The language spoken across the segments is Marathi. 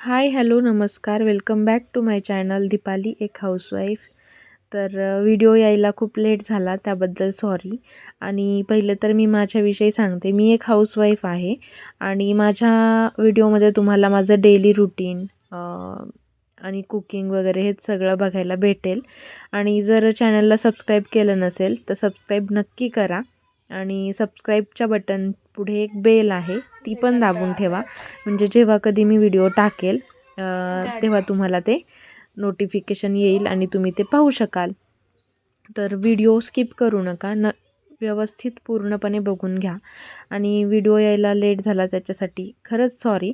हाय हॅलो नमस्कार welcome back to my channel Deepali एक हाऊसवाईफ. तर व्हिडिओ यायला खूप लेट झाला त्याबद्दल सॉरी. आणि पहिलं तर मी माझ्याविषयी सांगते. मी एक हाऊसवाईफ आहे आणि माझ्या व्हिडिओमध्ये तुम्हाला माझं डेली रुटीन आणि कुकिंग वगैरे हे सगळं बघायला भेटेल. आणि जर चॅनलला सबस्क्राईब केलं नसेल तर सबस्क्राईब नक्की करा. आणि सबस्क्राईबच्या बटन पुढे एक बेल आहे ती पण दाबून ठेवा, म्हणजे जेव्हा कधी मी व्हिडिओ टाकेल तेव्हा तुम्हाला ते नोटिफिकेशन येईल आणि तुम्ही ते पाहू शकाल. तर व्हिडिओ स्किप करू नका, व्यवस्थित पूर्णपणे बघून घ्या. आणि व्हिडिओ यायला लेट झाला त्याच्यासाठी खरंच सॉरी.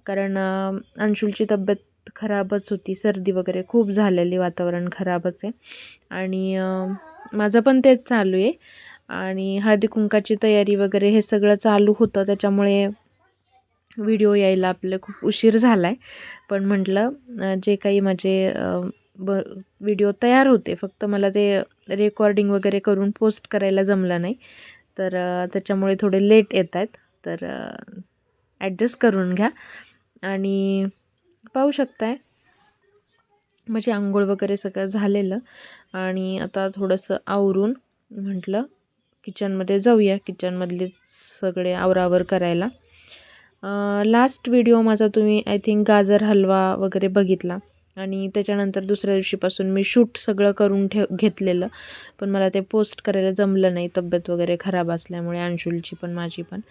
कारण अंशुलची तब्येत खराबच होती, सर्दी वगैरे खूप झालेली, वातावरण खराबच आहे. आणि माझं पण तेच चालू आहे. आणि हळदी कुंकाची तयारी वगैरे हे सगळं चालू होतं, त्याच्यामुळे व्हिडिओ यायला आपलं खूप उशीर झाला आहे. पण म्हटलं जे काही माझे व्हिडिओ तयार होते, फक्त मला ते रेकॉर्डिंग वगैरे करून पोस्ट करायला जमलं नाही. तर त्याच्यामुळे थोडे लेट येत आहेत. तर ॲडजस्ट करून घ्या. आणि पाहू शकताय माझी आंघोळ वगैरे सगळं झालेलं. आणि आता थोडंसं आवरून म्हटलं किचनमध्ये जाऊया, किचनमधले सगळे आवरावर करायला. लास्ट व्हिडिओ माझा तुम्ही आय थिंक गाजर हलवा वगैरे बघितला. आणि त्याच्यानंतर दुसऱ्या दिवशीपासून मी शूट सगळं करून घेतलेलं, पण मला ते पोस्ट करायला जमलं नाही, तब्येत वगैरे खराब असल्यामुळे, अंशुलची पण माझी पण.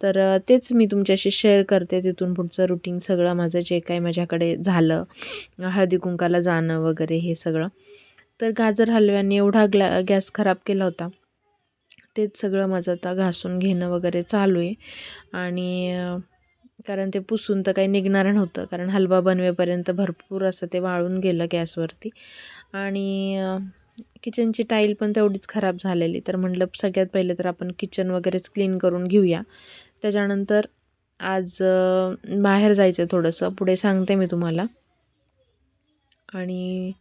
तर तेच मी तुमच्याशी शेअर करते, तिथून पुढचं रुटीन सगळं माझं जे काही माझ्याकडे झालं, हळदी कुंकाला जाणं वगैरे हे सगळं. तर गाजर हलव्याने एवढा गॅस खराब केला होता, तेच सगळं माझं आता घासून घेणं वगैरे चालू आहे. आणि कारण ते पुसून तर काही निघणार नव्हतं, कारण हलवा बनवेपर्यंत भरपूर असं ते वाळून गेलं गॅसवरती. आणि किचनची टाईल पण तेवढीच खराब झालेली. तर म्हटलं सगळ्यात पहिले तर आपण किचन वगैरेच क्लीन करून घेऊया. त्याच्यानंतर आज बाहेर जायचं आहे थोडंसं, पुढे सांगते मी तुम्हाला. आणि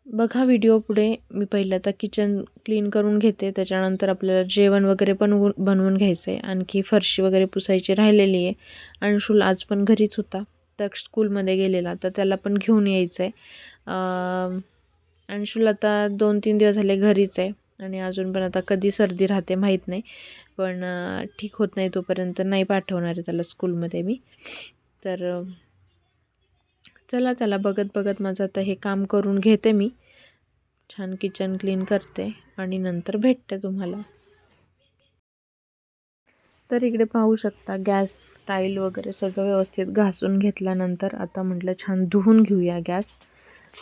बघा व्हिडिओ पुढे. मी पहिलं आता किचन क्लीन करून घेते, त्याच्यानंतर आपल्याला जेवण वगैरे पण बनवून घ्यायचं आहे. आणखी फरशी वगैरे पुसायची राहिलेली आहे. अंशुल आज पण घरीच होता, तर स्कूलमध्ये गेलेला, तर त्याला पण घेऊन यायचं आहे. अंशुल आता 2-3 दिवस झाले घरीच आहे. आणि अजून पण आता कधी सर्दी राहते माहीत नाही, पण ठीक होत नाही तोपर्यंत नाही पाठवणार आहे त्याला स्कूलमध्ये मी. तर चला त्याला बघत बघत माझं आता हे काम करून घेते मी. छान किचन क्लीन करते आणि नंतर भेटते तुम्हाला. तर इकडे पाहू शकता गॅस टाईल वगैरे सगळं व्यवस्थित घासून घेतल्यानंतर आता म्हटलं छान धुवून घेऊया गॅस.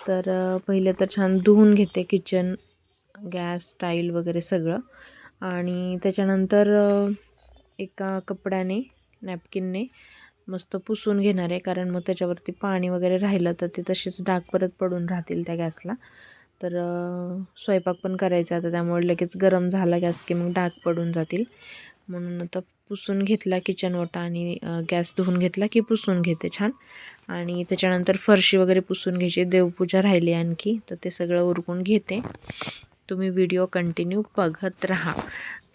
तर पहिले तर छान धुवून घेते किचन, गॅस टाईल वगैरे सगळं. आणि त्याच्यानंतर एका कपड्याने, नॅपकिनने मस्त पुसून घेणार आहे, कारण मग त्याच्यावरती पाणी वगैरे राहिलं तर ते तसेच डाग परत पडून राहतील त्या गॅसला. तर स्वयंपाक पण करायचा आता, त्यामुळे लगेच गरम झाला गॅस की मग डाग पडून जातील. म्हणून आता पुसून घेतला किचन ओटा आणि गॅस धुवून घेतला की पुसून घेते छान. आणि त्याच्यानंतर फरशी वगैरे पुसून घ्यायची, देवपूजा राहिली आणखी, तर ते सगळं उरकून घेते. तुम्ही व्हिडिओ कंटिन्यू बघत राहा.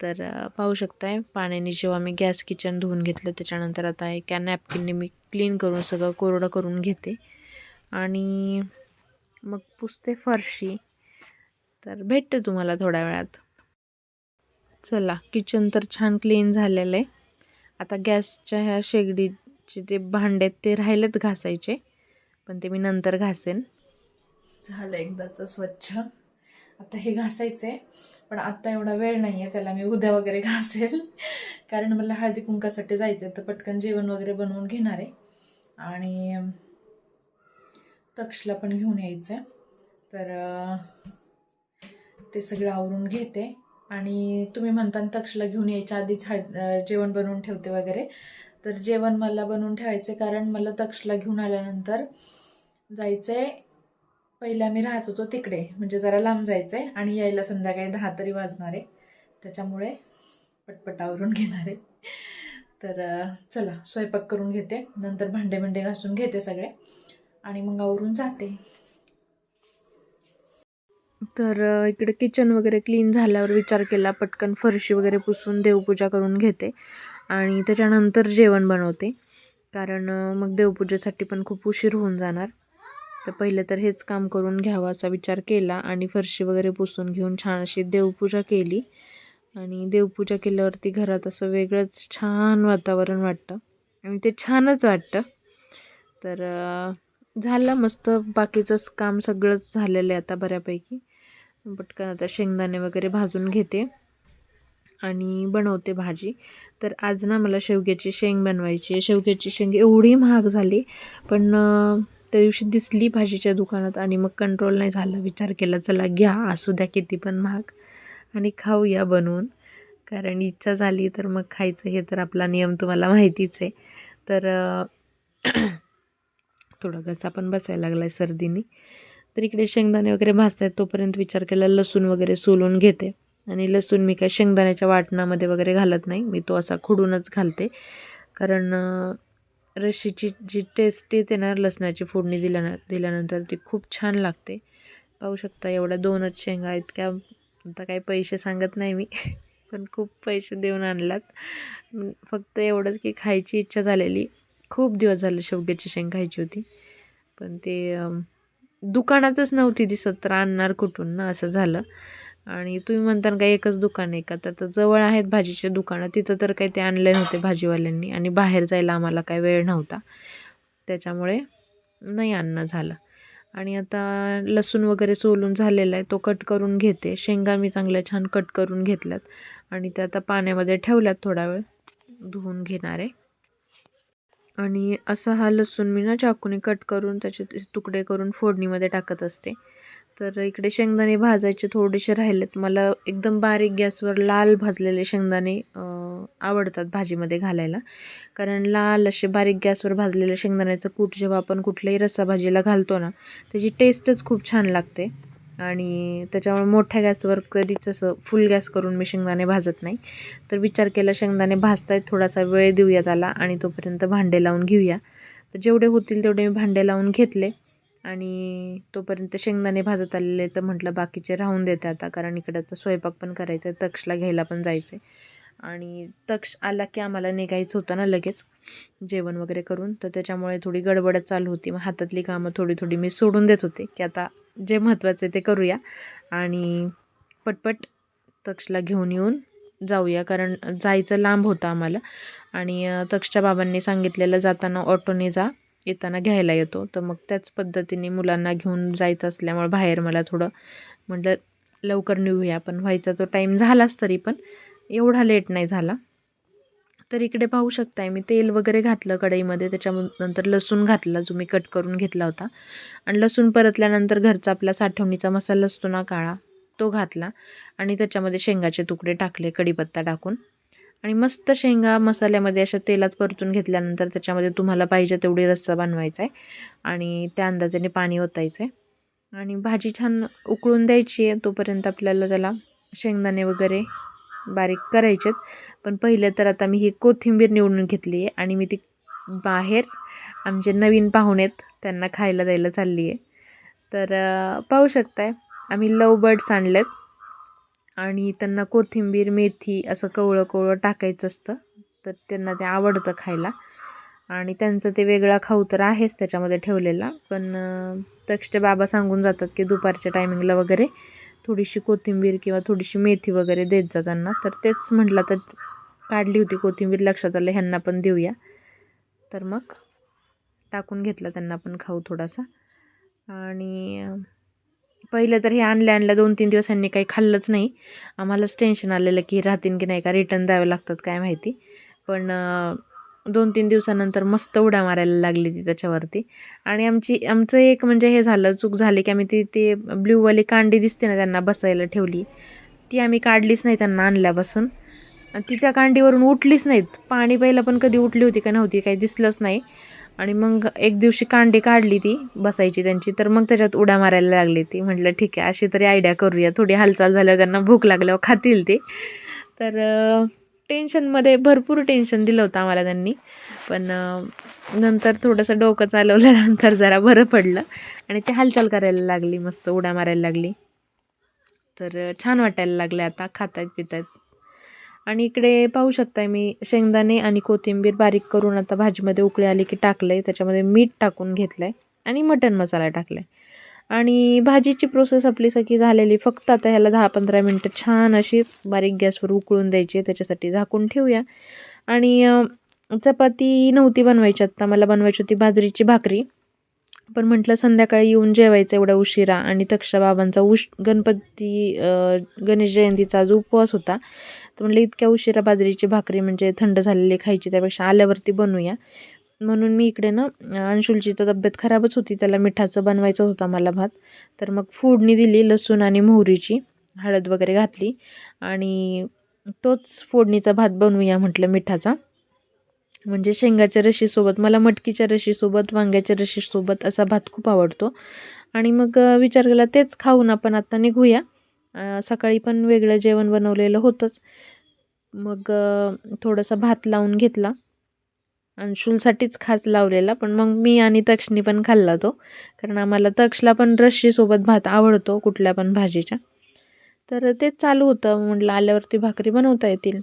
तर पाहू शकताय पाण्याने जेव्हा मी गॅस किचन धुवून घेतलं, त्याच्यानंतर आता एका नॅपकिनने मी क्लीन करून सगळं कोरडं करून घेते आणि मग पुसते फरशी. तर भेटते तुम्हाला थोड्या वेळात. चला किचन तर छान क्लीन झालेलं आहे. आता गॅसच्या ह्या शेगडीचे जे भांडे ते राहिलेत घासायचे, पण ते मी नंतर घासेन. झालं एकदाचं स्वच्छ. आता हे घासायचं आहे, पण आत्ता एवढा वेळ नाही आहे, त्याला मी उद्या वगैरे घासेल. कारण मला हळदी कुंकासाठी जायचं आहे, तर पटकन जेवण वगैरे बनवून घेणार आहे. आणि तक्षला पण घेऊन यायचं आहे. तर ते सगळं आवरून घेते. आणि तुम्ही म्हणता तक्षला घेऊन यायच्या आधीच जेवण बनवून ठेवते वगैरे, तर जेवण मला बनवून ठेवायचं, कारण मला तक्षला घेऊन आल्यानंतर जायचं आहे. पहिला मी राहत होतो तिकडे, म्हणजे जरा लांब जायचं आहे, आणि यायला संध्याकाळी 10 तरी वाजणार आहे, त्याच्यामुळे पटपट आवरून घेणार आहे. तर चला स्वयंपाक करून घेते, नंतर भांडे घासून घेते सगळे आणि मग आवरून जाते. तर इकडे किचन वगैरे क्लीन झाल्यावर विचार केला पटकन फरशी वगैरे पुसून देवपूजा करून घेते आणि त्याच्यानंतर जेवण बनवते. कारण मग देवपूजेसाठी पण खूप उशीर होऊन जाणार. तर पहिले तर हेच काम करून घ्यावं असा विचार केला आणि फरशी वगैरे पुसून घेऊन छान अशी देवपूजा केली. आणि देवपूजा केल्यावरती घरात असं वेगळंच छान वातावरण वाटतं आणि ते छानच वाटतं. तर झालं मस्त, बाकीचंच काम सगळंच झालेलं आहे आता बऱ्यापैकी. पटकन आता शेंगदाणे वगैरे भाजून घेते आणि बनवते भाजी. तर आज ना मला शेवग्याची शेंग बनवायची आहे. शेवग्याची शेंग एवढी महाग झाली, पण त्या दिवशी दिसली भाजीच्या दुकानात आणि मग कंट्रोल नाही झालं. विचार केला चला घ्या, असू द्या किती पण महाग, आणि खाऊया बनवून. कारण इच्छा झाली तर मग खायचं, हे तर आपला नियम तुम्हाला माहितीच आहे. तर थोडा घसा पण बसायला लागला आहे सर्दीने. तर इकडे शेंगदाणे वगैरे भाजतायत तोपर्यंत विचार केला लसूण वगैरे सोलून घेते. आणि लसूण मी काय शेंगदाण्याच्या वाटणामध्ये वगैरे घालत नाही, मी तो असा खुडूनच घालते. कारण रशीची जी टेस्ट येते ना लसणाची फोडणी दिल्यानंतर ती खूप छान लागते. पाहू शकता एवढ्या 2च शेंगा आहेत. क्या आता काही पैसे सांगत नाही मी पण खूप पैसे देऊन आणलात. फक्त एवढंच की खायची इच्छा झालेली, खूप दिवस झाले शेवग्याची शेंग खायची होती, पण ते दुकानातच नव्हती दिसत, तर आणणार कुठून ना, असं झालं. आणि तुम्ही म्हणता का एकच दुकान आहे का, तर जवळ आहेत भाजीचे दुकानं, तिथं तर काही ते आणले नव्हते भाजीवाल्यांनी आणि बाहेर जायला आम्हाला काही वेळ नव्हता, त्याच्यामुळे नाही आणणं झालं. आणि आता लसूण वगैरे सोलून झालेला आहे, तो कट करून घेते. शेंगा मी चांगल्या छान कट करून घेतल्यात आणि त्या आता पाण्यामध्ये ठेवल्यात, थोडा वेळ धुवून घेणार आहे. आणि असा हा लसूण मी ना चाकूने कट करून त्याचे तुकडे करून फोडणीमध्ये टाकत असते. तर इकडे शेंगदाणे भाजायचे थोडेसे राहिलेत. मला एकदम बारीक गॅसवर लाल भाजलेले शेंगदाणे आवडतात भाजीमध्ये घालायला. कारण लाल असे बारीक गॅसवर भाजलेले शेंगदाण्याचं कूट जेव्हा आपण कुठल्याही रस्साभाजीला घालतो ना, त्याची टेस्टच खूप छान लागते. आणि त्याच्यामुळे मोठ्या गॅसवर कधीच असं फुल गॅस करून मी शेंगदाणे भाजत नाही. तर विचार केला शेंगदाणे भाजतायत, थोडासा वेळ देऊया त्याला आणि तोपर्यंत भांडे लावून घेऊया. तर जेवढे होतील तेवढे मी भांडे लावून घेतले आणि तोपर्यंत शेंगदाणे भाजत आलेले, तर म्हटलं बाकीचे राहून देते आता, कारण इकडं तर स्वयंपाक पण करायचा आहे, तक्षला घ्यायला पण जायचं आहे. आणि तक्ष आला की आम्हाला निघायचं होतं ना लगेच जेवण वगैरे करून, तर त्याच्यामुळे थोडी गडबडच चालू होती. मग हातातली कामं थोडी थोडी मी सोडून देत होते की आता जे महत्त्वाचं आहे ते करूया आणि पटपट तक्षला घेऊन येऊन जाऊया, कारण जायचं लांब होतं आम्हाला. आणि तक्षच्या बाबांनी सांगितलेलं जाताना ऑटोने जा, येताना घ्यायला येतो. तर मग त्याच पद्धतीने मुलांना घेऊन जायचं असल्यामुळे बाहेर मला थोडं म्हटलं लवकर निघूया, पण व्हायचा तो टाईम झालाच, तरी पण एवढा लेट नाही झाला. तर इकडे पाहू शकताय मी तेल वगैरे घातलं कढईमध्ये, त्याच्यानंतर लसूण घातला जो मी कट करून घेतला होता. आणि लसूण परतल्यानंतर घरचा आपला साठवणीचा मसाला असतो ना काळा, तो घातला आणि त्याच्यामध्ये शेंगाचे तुकडे टाकले कढीपत्ता टाकून. आणि मस्त शेंगा मसाल्यामध्ये अशा तेलात परतून घेतल्यानंतर त्याच्यामध्ये तुम्हाला पाहिजे तेवढी रस्सा बनवायचा आहे आणि त्या अंदाजाने पाणी ओतायचं आहे आणि भाजी छान उकळून द्यायची आहे. तोपर्यंत आपल्याला त्याला शेंगदाणे वगैरे बारीक करायचेत. पण पहिले तर आता मी ही कोथिंबीर निवडून घेतली आहे आणि मी ती बाहेर आमचे नवीन पाहुणे आहेत त्यांना खायला द्यायला चालली आहे. तर पाहू शकताय आम्ही लव बर्ड्स आणलेत आणि त्यांना कोथिंबीर मेथी असं कवळं कवळं टाकायचं असतं, तर त्यांना ते आवडतं खायला. आणि त्यांचं ते वेगळा खाऊ तर आहेच त्याच्यामध्ये ठेवलेला, पण तक्षचे बाबा सांगून जातात की दुपारच्या टायमिंगला वगैरे थोडीशी कोथिंबीर किंवा थोडीशी मेथी वगैरे देत जा त्यांना. तर तेच म्हटलं, तर काढली होती कोथिंबीर, लक्षात आलं ह्यांना पण देऊया, तर मग टाकून घेतला त्यांना पण खाऊ थोडासा. आणि पहिलं तर हे आणल्या 2-3 दिवस ह्यांनी काही खाल्लंच नाही. आम्हालाच टेन्शन आलेलं की राहतील की नाही, का रिटर्न द्यावे लागतात काय माहिती. पण 2-3 दिवसानंतर मस्त उड्या मारायला लागली ती त्याच्यावरती. आणि आमचं एक म्हणजे हे झालं, चूक झाली की आम्ही ती ब्ल्यूवाली कांडी दिसते ना त्यांना बसायला ठेवली, ती आम्ही काढलीच नाही त्यांना आणल्यापासून. ती त्या कांडीवरून उठलीच नाहीत. पाणी प्यायला पण कधी उठली होती का नव्हती काही दिसलंच नाही. आणि मग एक दिवशी कांडी काढली ती बसायची त्यांची, तर मग त्याच्यात उड्या मारायला लागली ती. म्हटलं ठीक आहे, अशी तरी आयडिया करूया, थोडी हालचाल झाल्यावर त्यांना भूक लागल्यावर खातील ते. तर टेन्शनमध्ये भरपूर टेन्शन दिलं होतं आम्हाला त्यांनी, पण नंतर थोडंसं डोकं चालवल्यानंतर जरा बरं पडलं आणि ते हालचाल करायला लागली, मस्त उड्या मारायला लागली. तर छान वाटायला लागले आता, खातायत पितायत. आणि इकडे पाहू शकताय मी शेंगदाणे आणि कोथिंबीर बारीक करून आता भाजीमध्ये उकळी आली की टाकलं आहे. त्याच्यामध्ये मीठ टाकून घेतलं आहे आणि मटण मसाला टाकला आहे. आणि भाजीची प्रोसेस आपली सगळी झालेली. फक्त आता ह्याला 10-15 मिनटं छान अशीच बारीक गॅसवर उकळून द्यायची. त्याच्यासाठी झाकून ठेवूया. आणि चपाती नव्हती बनवायची आत्ता, मला बनवायची होती बाजरीची भाकरी. पण म्हटलं संध्याकाळी येऊन जेवायचं एवढ्या उशिरा, आणि तक्षबाबांचा गणेश जयंतीचा जो उपवास होता, तर म्हटलं इतक्या उशिरा बाजरीची भाकरी म्हणजे थंड झालेली खायची, त्यापेक्षा आल्यावरती बनवूया. म्हणून मी इकडे ना अंशुलची तर तब्येत खराबच होती, त्याला मिठाचं बनवायचं होता मला भात. तर मग फोडणी दिली लसूण आणि मोहरीची, हळद वगैरे घातली आणि तोच फोडणीचा भात बनवूया म्हटलं मिठाचा. म्हणजे शेंगाच्या रशीसोबत, मला मटकीच्या रशीसोबत, वांग्याच्या रशीसोबत असा भात खूप आवडतो. आणि मग विचार केला तेच खाऊन आपण आता निघूया. सकाळी पण वेगळं जेवण बनवलेलं होतंच. मग थोडासा भात लावून घेतला, अंशुलसाठीच खास लावलेला, पण मग मी आणि तक्षनी पण खाल्ला तो, कारण आम्हाला तक्षला पण रशीसोबत भात आवडतो कुठल्या पण भाजीच्या. तर तेच चालू होतं, म्हटलं आल्यावरती भाकरी बनवता येतील.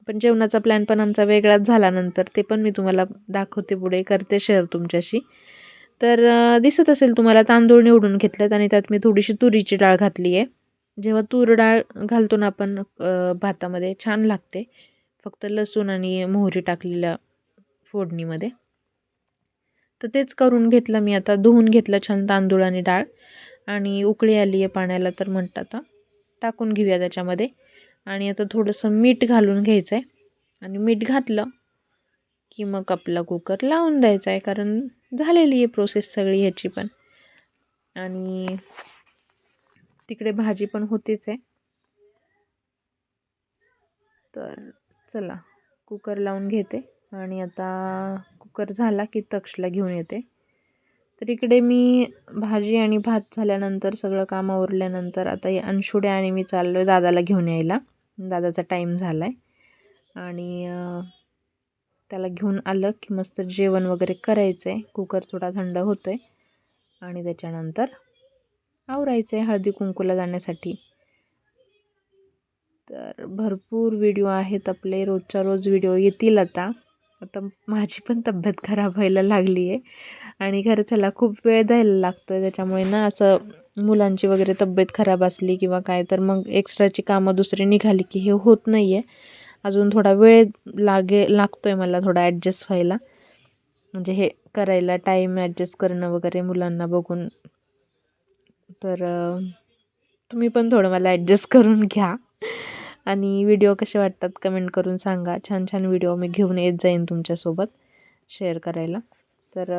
पण जेवणाचा प्लॅन पण आमचा वेगळाच झाला नंतर, ते पण मी तुम्हाला दाखवते पुढे, करते शेअर तुमच्याशी. तर दिसत असेल तुम्हाला तांदूळ निवडून घेतलेत आणि त्यात मी थोडीशी तुरीची डाळ घातली आहे. जेव्हा तूर डाळ घालतो ना आपण भातामध्ये छान लागते, फक्त लसूण आणि मोहरी टाकलेल्या फोडणीमध्ये. तर तेच करून घेतलं मी, आता धुवून घेतलं छान तांदूळ आणि डाळ, आणि उकळी आली आहे पाण्याला, तर म्हणतात आता टाकून घेऊया त्याच्यामध्ये. आणि आता थोडंसं मीठ घालून घ्यायचं आहे, आणि मीठ घातलं की मग आपला कुकर लावून द्यायचा आहे, कारण झालेली आहे प्रोसेस सगळी ह्याची पण. आणि तिकडे भाजी पण होतीच आहे. तर चला कुकर लावून घेते, आणि आता कुकर झाला की तक्षला घेऊन येते. तर इकडे मी भाजी आणि भात झाल्यानंतर सगळं काम आवरल्यानंतर आता अंशुड्या आणि मी चाललो आहे दादाला घेऊन यायला. दादाचा टाईम झाला आहे, आणि त्याला घेऊन आलं की मस्त जेवण वगैरे करायचं आहे. कुकर थोडा थंड होतो आहे, आणि त्याच्यानंतर आवरायचं आहे हळदी कुंकूला जाण्यासाठी. तर भरपूर व्हिडिओ आहेत आपले, रोजच्या रोज व्हिडिओ येतील. आता माझी पण तब्येत खराब व्हायला लागली आहे, आणि खरं चला खूप वेळ द्यायला लागतो आहे. त्याच्यामुळे ना असं मुलांची वगैरे तब्येत खराब असली किंवा काय, तर मग एक्स्ट्राची कामं दुसरी निघाली की हे होत नाही आहे. अजून थोडा वेळ लागतो आहे मला थोडा ॲडजस्ट व्हायला, म्हणजे हे करायला, टाईम ॲडजस्ट करणं वगैरे मुलांना बघून. तर तुम्ही पण थोडं मला ॲडजस्ट करून घ्या. आणि व्हिडिओ कसे वाटतात कमेंट करून सांगा. छान छान व्हिडिओ मी घेऊन येत जाईन तुमच्यासोबत शेअर करायला. तर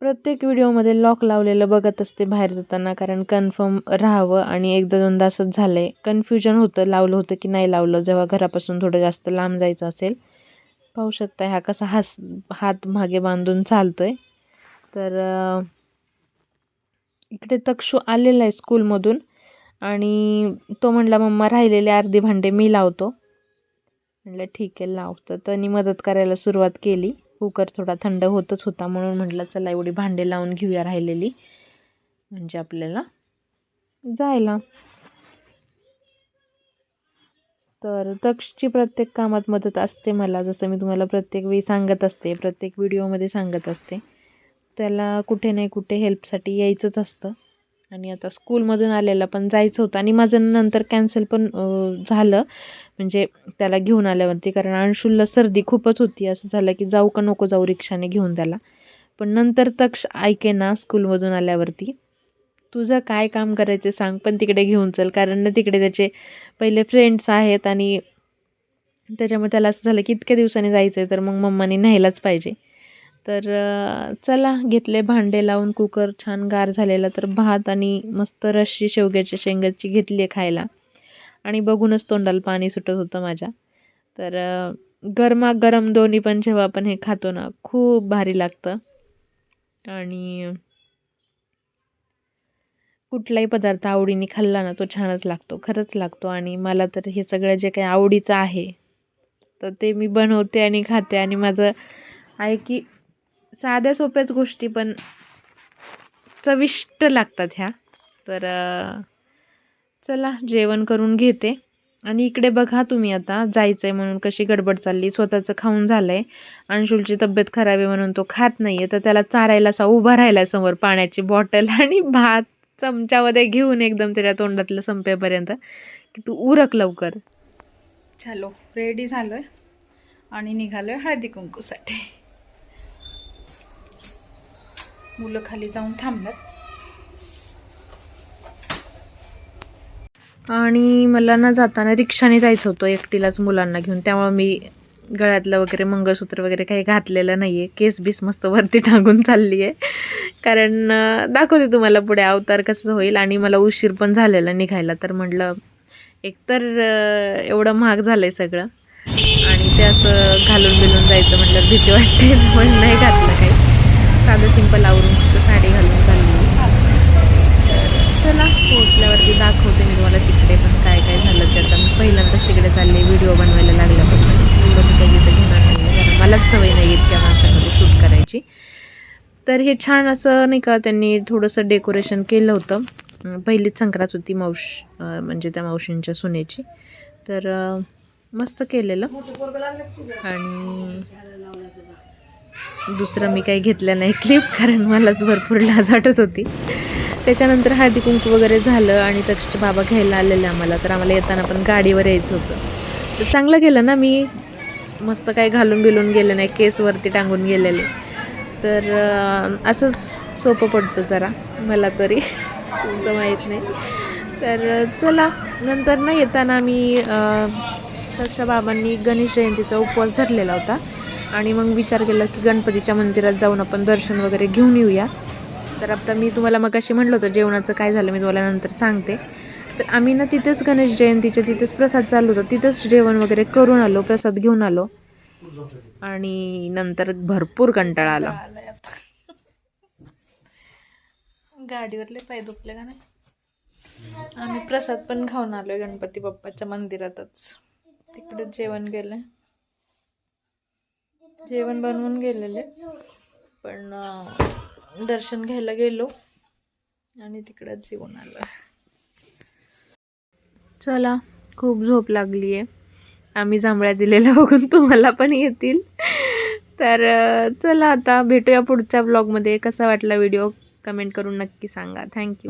प्रत्येक व्हिडिओमध्ये लॉक लावलेलं बघत असते बाहेर जाताना, कारण कन्फर्म राहावं. आणि एकदा दोनदा असंच झालं आहे, कन्फ्युजन होतं लावलं होतं की नाही लावलं, जेव्हा घरापासून थोडं जास्त लांब जायचं असेल. पाहू शकता हा कसा हात मागे बांधून चालतो आहे. तर इकडे तक्षू आलेला आहे स्कूलमधून, आणि तो म्हणला मम्मा राहिलेले अर्धी भांडे मी लावतो. म्हटलं ठीक आहे लाव. तर त्यांनी मदत करायला सुरुवात केली. कुकर थोडा थंड होतच होता, म्हणून म्हटलं चला एवढी भांडे लावून घेऊया राहिलेली, म्हणजे आपल्याला जायला. तर तक्षची प्रत्येक कामात मदत असते मला, जसं मी तुम्हाला प्रत्येक वेळी सांगत असते, प्रत्येक व्हिडिओमध्ये सांगत असते. त्याला कुठे नाही कुठे हेल्पसाठी यायचंच असतं. आणि आता स्कूलमधून आलेला पण जायचं होतं, आणि माझं नंतर कॅन्सल पण झालं, म्हणजे त्याला घेऊन आल्यावरती, कारण अंशुलला सर्दी खूपच होती. असं झालं की जाऊ का नको जाऊ रिक्षाने घेऊन त्याला. पण नंतर तक्ष ऐके ना स्कूलमधून आल्यावरती, तुझं काय काम करायचं सांग, पण तिकडे घेऊन चल, कारण ना तिकडे त्याचे पहिले फ्रेंड्स आहेत, आणि त्याच्यामुळे त्याला असं झालं की इतक्या दिवसांनी जायचं आहे तर मग मम्माने न्यायलाच पाहिजे. तर चला घेतले भांडे लावून, कुकर छान गार झालेला, तर भात आणि मस्त रस्सी शेवग्याच्या शेंगाची घेतली आहे खायला, आणि बघूनच तोंडाला पाणी सुटत होतं माझ्या. तर गरमागरम दोन्ही पण जेव्हा आपण हे खातो ना खूप भारी लागतं. आणि कुठलाही पदार्थ आवडीने खाल्ला ना तो छानच लागतो, खरंच लागतो. आणि मला तर हे सगळं जे काही आवडीचं आहे तर ते मी बनवते आणि खाते. आणि माझं आहे की साध्या सोप्याच गोष्टी पण चविष्ट लागतात ह्या. तर चला जेवण करून घेते, आणि इकडे बघा तुम्ही, आता जायचं आहे म्हणून कशी गडबड चालली. स्वतःचं खाऊन झालं आहे, अंशुलची तब्येत खराब आहे म्हणून तो खात नाही आहे, तर त्याला चारायला असा उभा राहिला आहे समोर पाण्याची बॉटल आणि भात चमच्यामध्ये घेऊन एकदम त्याच्या तोंडातलं संपेपर्यंत की तू उरक लवकर. चलो रेडी झालो आहे आणि निघालो आहे हळदी कुंकूसाठी. मुलं खाली जाऊन थांबल्यात. आणि मला ना जाताना रिक्षाने जायचं होतं एकटीलाच मुलांना घेऊन, त्यामुळं मी गळ्यातलं वगैरे मंगळसूत्र वगैरे काही घातलेलं नाही आहे. केस बीस मस्त वरती टाकून चालली आहे, कारण दाखवते तुम्हाला पुढे अवतार कसं होईल. आणि मला उशीर पण झालेला निघायला, तर म्हटलं एकतर एवढं महाग झालं आहे सगळं आणि ते असं घालून बिलून जायचं म्हटलं भीती वाटते, म्हणून नाही घातलं काही. साधं सिंपल आवरून फक्त साडी घालून चालली. चला पोहोचल्यावरती दाखवते मी तुम्हाला तिकडे पण काय काय झालं ते. आता मी पहिल्यांदाच तिकडे चालले व्हिडिओ बनवायला लागल्यापासून. एवढं मी काही तिथं घेणार नाही आहे, कारण मलाच सवय नाही इतक्या माणसांमध्ये शूट करायची. तर हे छान असं नाही का, त्यांनी थोडंसं डेकोरेशन केलं होतं. पहिलीच संक्रांत होती म्हणजे त्या मावशींच्या सुनेची, तर मस्त केलेलं. आणि दुसरं मी काही घेतलं नाही क्लिप, कारण मलाच भरपूर लाज वाटत होती. त्याच्यानंतर हळदी कुंकू वगैरे झालं आणि तक्षचे बाबा घ्यायला आलेले आम्हाला, तर आम्हाला येताना पण गाडीवर यायचं होतं. तर चांगलं केलं ना, मी मस्त काही घालून बिलून गेले नाही, केसवरती टांगून गेलेले. तर असंच सोपं पडतं जरा मला तरी, तुमचं माहीत नाही. तर चला, नंतर ना येताना मी तक्षा बाबांनी गणेश जयंतीचा उपवास धरलेला होता आणि मग विचार केला की गणपतीच्या मंदिरात जाऊन आपण दर्शन वगैरे घेऊन येऊया. तर आता मी तुम्हाला मगाशी म्हटलं होतं जेवणाचं काय झालं मी तुम्हाला नंतर सांगते. तर आम्ही ना तिथेच गणेश जयंतीच्या तिथेच प्रसाद चालू होता, तिथंच जेवण वगैरे करून आलो, प्रसाद घेऊन आलो आणि नंतर भरपूर कंटाळा आला. गाडीवरले पाय दुखले का नाही. आम्ही प्रसाद पण खाऊन आलोय गणपती बाप्पाच्या मंदिरातच. तिकडे जेवण गेले, जेवण बनवून गेलेले, पण दर्शन घ्यायला गेलो आणि तिकडंच जेवण आलं. चला, खूप झोप लागली आहे. आम्ही जांभळ्या दिलेल्या बघून तुम्हाला पण येतील. तर चला आता भेटूया पुढच्या ब्लॉगमध्ये. कसा वाटला व्हिडिओ कमेंट करून नक्की सांगा. थँक्यू.